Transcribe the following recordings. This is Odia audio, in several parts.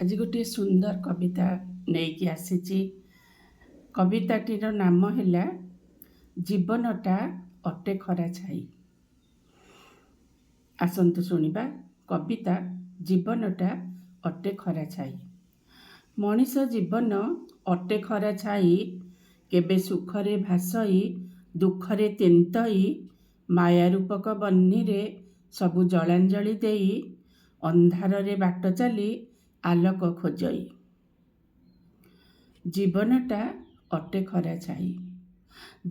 ଆଜି ଗୋଟିଏ ସୁନ୍ଦର କବିତା ନେଇକି ଆସିଛି। କବିତାଟିର ନାମ ହେଲା ଜୀବନଟା ଅଟେ ଖରା ଛାଇ। ଆସନ୍ତୁ ଶୁଣିବା କବିତା ଜୀବନଟା ଅଟେ ଖରା ଛାଇ। ମଣିଷ ଜୀବନ ଅଟେ ଖରା ଛାଇ, କେବେ ସୁଖରେ ଭାସଇ ଦୁଃଖରେ ତେନ୍ତଇ, ମାୟା ରୂପକ ବହ୍ନିରେ ସବୁ ଜଳାଞ୍ଜଳି ଦେଇ, ଅନ୍ଧାରରେ ବାଟ ଚାଲି ଆଲୋକ ଖୋଜଇ। ଜୀବନଟା ଅଟେ ଖରା ଛାଇ,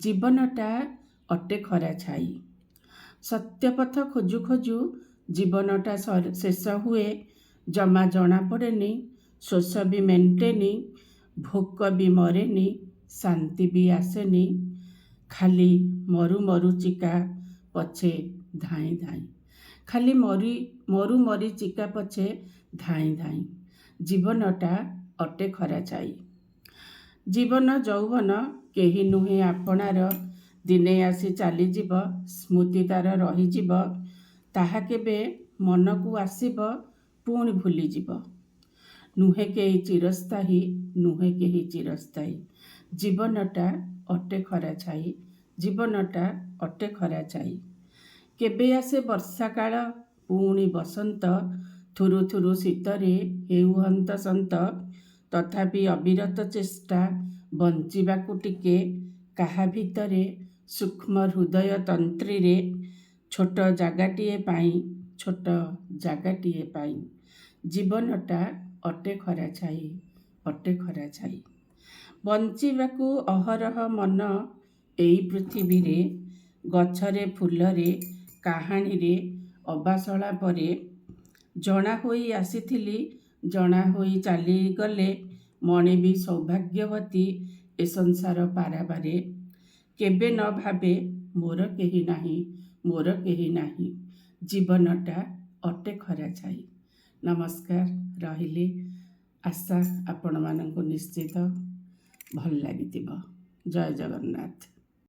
ଜୀବନଟା ଅଟେ ଖରା ଛାଇ। ସତ୍ୟପଥ ଖୋଜୁ ଖୋଜୁ ଜୀବନଟା ଶେଷ ହୁଏ, ଜମା ଜଣା ପଡ଼େନି, ଶୋଷ ବି ମେଣ୍ଟେନି, ଭୋକ ବି ମରେନି, ଶାନ୍ତି ବି ଆସେନି, ଖାଲି ମରୁ ମରୀଚିକା ପଛେ ଧାଇଁ ଧାଇଁ, ଖାଲି ମରୁ ମରୀଚିକା ପଛେ ଧାଇଁ ଧାଇଁ। ଜୀବନଟା ଅଟେ ଖରା ଛାଇ। ଜୀବନ ଯୌବନ କେହି ନୁହେଁ ଆପଣାର, ଦିନେ ଆସି ଚାଲିଯିବ, ସ୍ମୃତି ତାର ରହିଯିବ, ତାହା କେବେ ମନକୁ ଆସିବ ପୁଣି ଭୁଲିଯିବ। ନୁହେଁ କେହି ଚିରସ୍ଥାୟୀ, ନୁହେଁ କେହି ଚିରସ୍ଥାୟୀ। ଜୀବନଟା ଅଟେ ଖରା ଛାଇ, ଜୀବନଟା ଅଟେ ଖରା ଛାଇ। କେବେ ଆସେ ବର୍ଷା କାଳ, ପୁଣି ବସନ୍ତ, ଥୁରୁ ଥୁରୁ ଶୀତରେ ହେଉ ହନ୍ତସନ୍ତ, ତଥାପି ଅବିରତ ଚେଷ୍ଟା ବଞ୍ଚିବାକୁ ଟିକେ କାହା ଭିତରେ, ସୂକ୍ଷ୍ମ ହୃଦୟ ତନ୍ତ୍ରୀରେ, ଛୋଟ ଜାଗାଟିଏ ପାଇଁ, ଛୋଟ ଜାଗାଟିଏ ପାଇଁ। ଜୀବନଟା ଅଟେ ଖରା ଛାଇ, ଅଟେ ଖରା ଛାଇ। ବଞ୍ଚିବାକୁ ଅହରହ ମନ ଏଇ ପୃଥିବୀରେ, ଗଛରେ ଫୁଲରେ କାହାଣୀରେ ଅବାସଳା ପରେ, ଜଣା ହୋଇ ଆସିଥିଲି ଜଣା ହୋଇ ଚାଲିଗଲେ, ମଣି ବି ସୌଭାଗ୍ୟବତୀ ଏ ସଂସାର ପାରାବାରେ। କେବେ ନ ଭାବେ ମୋର କେହି ନାହିଁ, ମୋର କେହି ନାହିଁ। ଜୀବନଟା ଅଟେ ଖରା ଛାଇ। ନମସ୍କାର, ରହିଲି। ଆଶା ଆପଣମାନଙ୍କୁ ନିଶ୍ଚିତ ଭଲ ଲାଗିଥିବ। ଜୟ ଜଗନ୍ନାଥ।